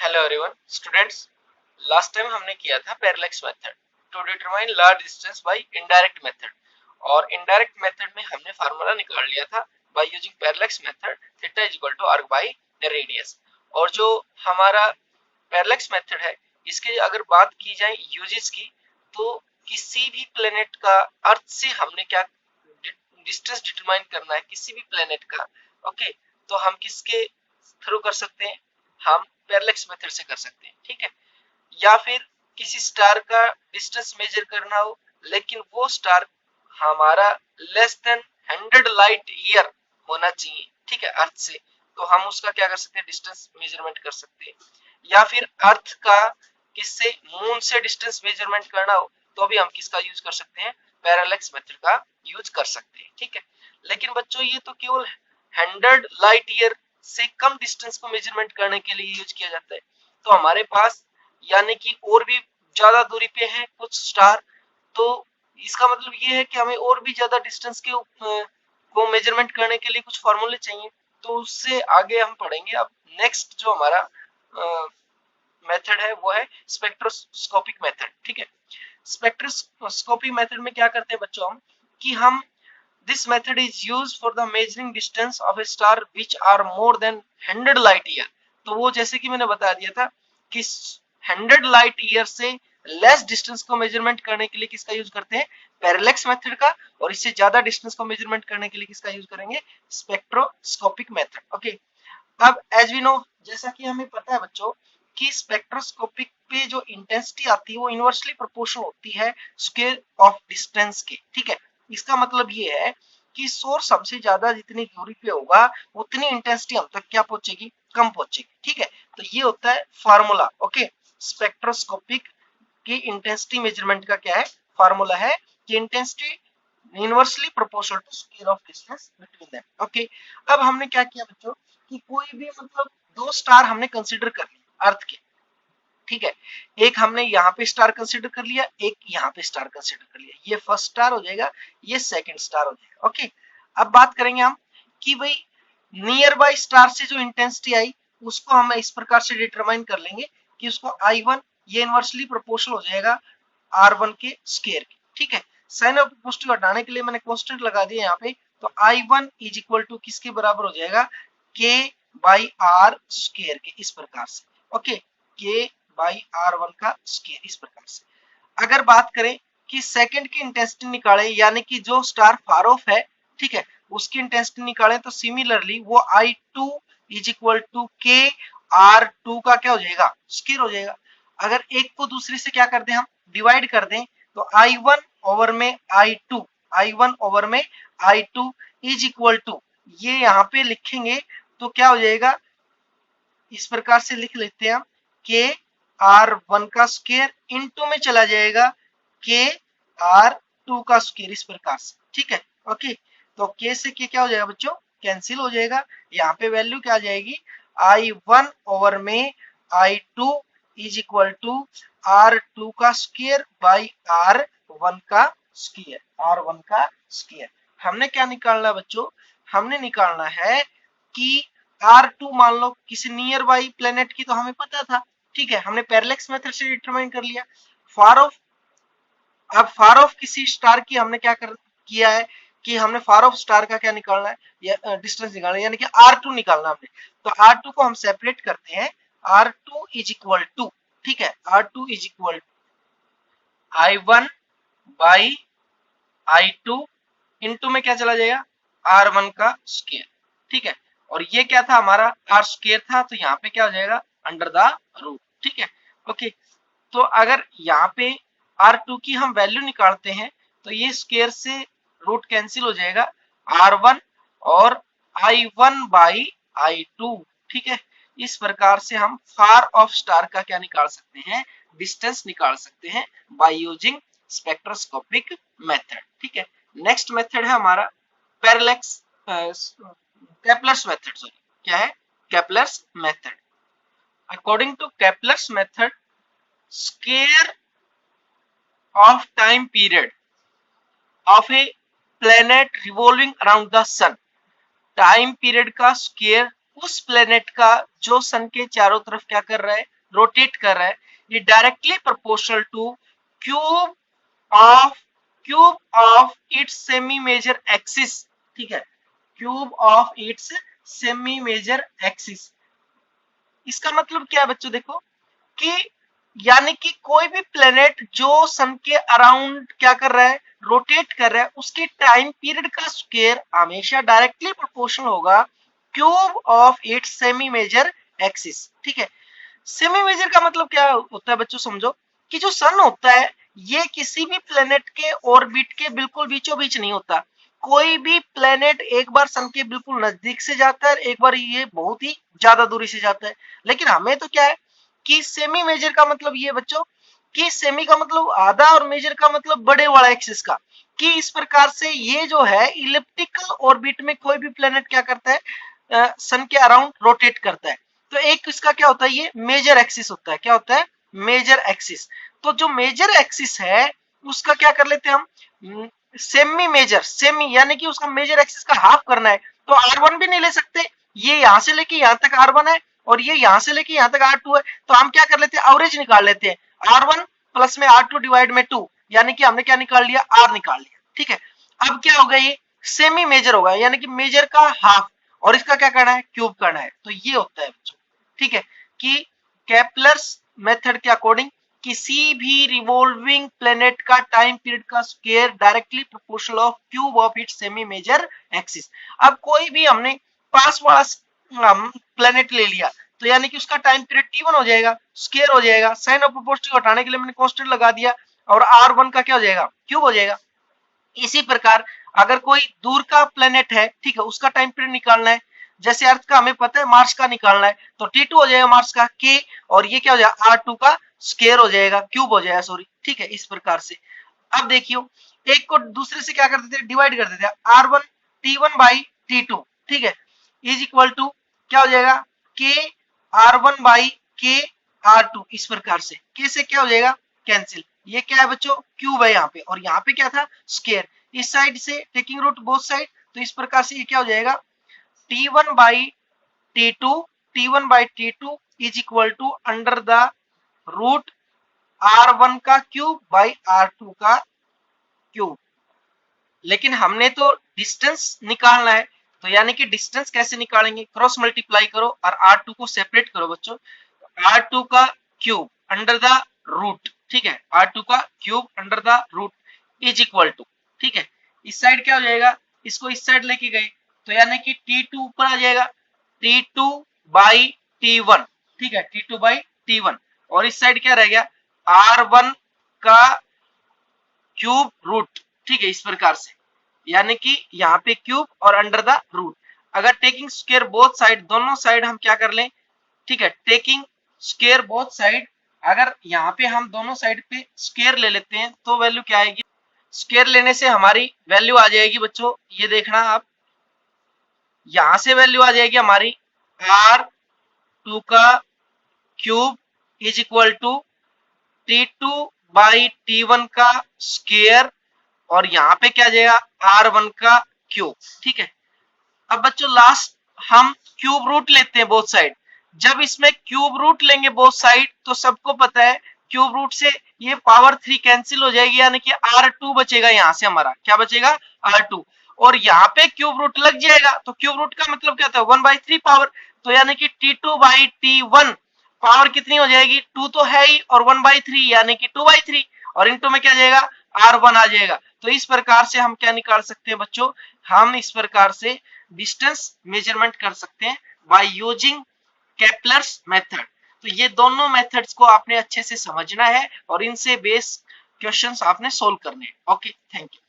Hello everyone students, last time हमने किया था parallax method to determine large distance by indirect method. और indirect method में हमने फार्मूला निकाल लिया था by using parallax method theta is equal to arc by radius. और जो हमारा पैरेलैक्स मेथड है, इसके अगर बात की जाए यूजेस की, तो किसी भी प्लेनेट का अर्थ से हमने क्या डिस्टेंस डिटरमाइन करना है, किसी भी प्लेनेट का, ओके, तो हम किसके थ्रू कर सकते हैं? हम पैरेलैक्स मेथड से कर सकते हैं, ठीक है। या फिर किसी स्टार का डिस्टेंस मेजर करना हो, लेकिन वो स्टार हमारा लेस देन 100 लाइट ईयर होना चाहिए, ठीक है, अर्थ से, तो हम उसका क्या कर सकते हैं? डिस्टेंस मेजरमेंट कर सकते हैं। या फिर अर्थ का किससे, मून से डिस्टेंस मेजरमेंट करना हो, तो भी हम किसका यूज कर सकते हैं? पैरेलैक्स मेथड का यूज कर सकते हैं, ठीक है। लेकिन बच्चों, ये तो केवल 100 लाइट ईयर से कम डिस्टेंस को मेजरमेंट करने के लिए यूज किया जाता है। तो हमारे पास यानी कि और भी ज्यादा दूरी पे है कुछ स्टार, तो इसका मतलब ये है कि हमें और भी ज्यादा डिस्टेंस के को मेजरमेंट करने के लिए कुछ फॉर्मूले चाहिए। तो उससे आगे हम पढ़ेंगे। अब नेक्स्ट जो हमारा मेथड है वो है स्पेक्ट्रोस्कोपिक मेथड, ठीक है। स्पेक्ट्रोस्कोपिक मेथड में क्या करते हैं बच्चों हम This method is used for the measuring distance of a star which are more than 100 light year। तो वो जैसे कि मैंने बता दिया था कि 100 लाइट ईयर से लेस डिस्टेंस को मेजरमेंट करने के लिए किसका यूज करते हैं? पैरेलैक्स मेथड का। और इससे ज्यादा डिस्टेंस को मेजरमेंट करने के लिए किसका यूज करेंगे? Spectroscopic method, okay. अब एज वी नो, जैसा कि हमें पता है बच्चों कि स्पेक्ट्रोस्कोपिक पे जो इंटेंसिटी आती है वो इनवर्सली प्रोपोर्शनल होती है स्क्वायर ऑफ डिस्टेंस के, ठीक है। इसका मतलब ये है कि सोर्स हमसे ज्यादा जितनी दूरी पे होगा उतनी इंटेंसिटी हम तक क्या पहुंचेगी? कम पहुंचेगी, ठीक है। तो ये होता है फार्मूला, ओके। स्पेक्ट्रोस्कोपिक की इंटेंसिटी मेजरमेंट का क्या है? फार्मूला है कि intensity inversely proportional to square of distance between them, okay. अब हमने क्या किया बच्चों कि कोई भी मतलब दो स्टार हमने कंसीडर कर लिया अर्थ के, ठीक है। एक हमने यहाँ पे स्टार कंसीडर कर लिया, एक यहाँ पे स्टार कंसीडर कर लिया। ये फर्स्ट स्टार हो जाएगा, ये सेकंड स्टार हो जाएगा, ओके। अब बात करेंगे हम कि भाई नियर बाय स्टार से जो इंटेंसिटी आई उसको हम इस प्रकार से डिटरमाइन कर लेंगे कि उसको I1 ये इनवर्सली प्रोपोर्शनल हो जाएगा R1 के स्क्वायर के, ठीक है। साइन ऑफ पॉजिटिव हटाने के लिए मैंने कांस्टेंट लगा दिया यहाँ पे, तो I1 इज इक्वल टू किसके बराबर हो जाएगा? K बाई R स्क्वायर के, इस प्रकार से, ओके। K बाई R1 का स्क्वायर, इस प्रकार से। अगर बात करें कि सेकंड की इंटेंसिटी निकालें, यानी कि जो स्टार फार ऑफ है, ठीक है, उसकी इंटेंसिटी निकालें, तो सिमिलरली वो I2 is equal to K R2 का क्या हो जाएगा? स्क्वायर हो जाएगा। अगर एक को दूसरे से क्या कर दें, हम डिवाइड कर दें, तो I1 ओवर में I1 ओवर में I2 इज इक्वल टू, ये यहाँ पे लिखेंगे तो क्या हो जाएगा? इस प्रकार से लिख लेते हैं हम, K R1 का स्क्वायर इनटू में चला जाएगा K R2 का स्क्वायर, इस प्रकार से, ठीक है, ओके। तो K से K क्या हो जाएगा बच्चों? कैंसिल हो जाएगा। यहाँ पे वैल्यू क्या आ जाएगी? I1 ओवर में I2 is equal to R2 का स्क्वायर बाई R1 का स्क्वायर, R1 का स्क्वायर। हमने क्या निकालना बच्चों? हमने निकालना है कि R2 मान लो किसी नियर बाई प्लेनेट की, तो हमें पता था, ठीक है, हमने पैरेलैक्स मेथड से डिटरमाइन कर लिया। फार ऑफ, अब फार ऑफ किसी स्टार की हमने क्या किया है कि हमने फार ऑफ स्टार का क्या निकालना है? या डिस्टेंस निकालना है, यानी कि R2 निकालना हमने। तो R2 को हम सेपरेट करते हैं, R2 इज इक्वल टू, ठीक है, R2 is equal to I1 by I2 into में क्या चला जाएगा? R1 का स्क्वायर, ठीक है। और ये क्या था? हमारा R स्क्वायर था, तो यहाँ पे क्या हो जाएगा? अंडर द रूट, ठीक है, ओके। तो अगर यहाँ पे R2 की हम वैल्यू निकालते हैं, तो ये स्क्वायर से रूट कैंसिल हो जाएगा, R1 और I1 बाई I2, ठीक है। इस प्रकार से हम फार ऑफ स्टार का क्या निकाल सकते हैं? डिस्टेंस निकाल सकते हैं बाय यूजिंग स्पेक्ट्रोस्कोपिक मेथड, ठीक है। नेक्स्ट मेथड है हमारा पैरेलैक्स केपलर्स मेथड, सॉरी, क्या है? Kepler's method. According to Kepler's method, square of time period of a planet revolving around the sun, time period का स्क्वायर उस प्लेनेट का जो सन के चारों तरफ क्या कर रहा है? रोटेट कर रहा है, ये directly proportional to cube of its semi major axis, ठीक है, cube of its semi major axis. इसका मतलब क्या है बच्चों, देखो कि यानी कि कोई भी प्लेनेट जो सन के अराउंड क्या कर रहा है, रोटेट कर रहा है, उसके टाइम पीरियड का स्क्वायर हमेशा डायरेक्टली प्रोपोर्शनल होगा cube of its semi major axis, ठीक है। सेमी मेजर का मतलब क्या होता है बच्चों, समझो कि जो सन होता है ये किसी भी प्लेनेट के ऑर्बिट के बिल्कुल बीचों बीच नहीं होता। कोई भी प्लेनेट एक बार सन के बिल्कुल नजदीक से जाता है, एक बार ये बहुत ही ज्यादा दूरी से जाता है। लेकिन हमें तो क्या है कि सेमी मेजर का मतलब ये बच्चों कि सेमी का मतलब आधा और मेजर का मतलब बड़े वाला एक्सिस का, कि इस प्रकार से ये जो है इलिप्टिकल ऑर्बिट में कोई भी प्लेनेट क्या करता है, सन के अराउंड रोटेट करता है। तो एक इसका क्या होता है, ये मेजर एक्सिस होता है। क्या होता है, मेजर एक्सिस। तो जो मेजर एक्सिस है उसका क्या कर लेते हैं हम, सेमी मेजर, सेमी यानी कि उसका मेजर एक्सिस का हाफ करना है। तो R1 भी नहीं ले सकते, ये यहां से लेके यहां तक R1 है और ये यहां से लेके यहां तक R2 है, तो हम क्या कर लेते हैं, एवरेज निकाल लेते हैं, R1 प्लस में R2 डिवाइड में 2, यानी कि हमने क्या निकाल लिया, R निकाल लिया, ठीक है। अब क्या होगा, ये सेमी मेजर होगा यानी कि मेजर का हाफ, और इसका क्या करना है, क्यूब करना है। तो ये होता है बच्चों, ठीक है, कि केपलर्स मेथड के अकॉर्डिंग किसी भी रिवॉल्विंग प्लेनेट का टाइम पीरियड का square directly proportional of cube of its semi major axis. अब कोई भी हमने पास वाला प्लेनेट ले लिया तो यानी कि उसका टाइम पीरियड T1 हो जाएगा, स्क्वायर हो जाएगा, साइन ऑफ प्रोपोर्शनल हटाने के लिए मैंने कांस्टेंट लगा दिया और R1 का क्या हो जाएगा, क्यूब हो जाएगा। इसी प्रकार अगर कोई दूर का प्लेनेट है, ठीक है, उसका टाइम पीरियड निकालना है, जैसे अर्थ का हमें पता है मार्स का निकालना है, तो T2 हो जाएगा मार्स का K, और ये क्या हो जाएगा, R2 का स्क्वायर हो जाएगा, क्यूब हो जाएगा, सॉरी, ठीक है, इस प्रकार से। अब देखियो, एक को दूसरे से क्या कर देते हैं, डिवाइड कर देते हैं, R1 T1 बाई T2, ठीक है, इज इक्वल टू क्या हो जाएगा, K R1 by K R2, इस प्रकार से। K से क्या हो जाएगा, कैंसिल, ये क्या है बच्चों, क्यूब है यहाँ पे, और यहाँ पे क्या था, स्क्वायर। इस साइड से टेकिंग रूट बोथ साइड, तो इस प्रकार से ये क्या हो जाएगा, T1 by T2, T1 by T2 is equal to under the root R1 का क्यूब बाई R2 का क्यूब। लेकिन हमने तो डिस्टेंस निकालना है, तो यानी कि डिस्टेंस कैसे निकालेंगे, क्रॉस मल्टीप्लाई करो और R2 को सेपरेट करो बच्चों, R2 का क्यूब अंडर द रूट, ठीक है, R2 का cube under the root is equal to, ठीक है, इस साइड क्या हो जाएगा, इसको इस साइड लेके गए तो यानी कि T2 ऊपर आ जाएगा, T2 बाई T1, ठीक है, T2 बाई T1, और इस साइड क्या रह गया, R1 का क्यूब रूट, ठीक है, इस प्रकार से, यानी कि यहाँ पे क्यूब और अंडर द रूट। अगर टेकिंग स्क्वायर बोथ साइड, दोनों साइड हम क्या कर लें, ठीक है, टेकिंग स्क्वायर बोथ साइड, अगर यहाँ पे हम दोनों साइड पे स्क्वायर ले लेते हैं तो वैल्यू क्या आएगी, स्क्वायर लेने से हमारी वैल्यू आ जाएगी बच्चों, ये देखना आप, यहां से वैल्यू आ जाएगी हमारी R2 का cube is equal to T2 by T1 का स्क्वायर, और यहाँ पे क्या जाएगा, R1 का क्यूब, ठीक है। अब बच्चों लास्ट हम क्यूब रूट लेते हैं बोथ साइड, जब इसमें क्यूब रूट लेंगे बोथ साइड तो सबको पता है क्यूब रूट से ये पावर 3 कैंसिल हो जाएगी, यानी कि R2 बचेगा, यहां से हमारा क्या बचेगा, R2, और यहाँ पे क्यूब रूट लग जाएगा, तो क्यूब रूट का मतलब क्या था, 1/3 पावर, तो यानी कि T2 बाई T1 पावर कितनी हो जाएगी, 2 तो है ही, और 1/3 यानी कि 2/3, और इनटू में क्या जाएगा, R1 आ जाएगा। तो इस प्रकार से हम क्या निकाल सकते हैं बच्चों, हम इस प्रकार से डिस्टेंस मेजरमेंट कर सकते हैं बाय यूजिंग केपलर्स मेथड। तो ये दोनों मेथड्स को आपने अच्छे से समझना है और इनसे बेस क्वेश्चंस आपने सोल्व करने हैं। Okay, thank you.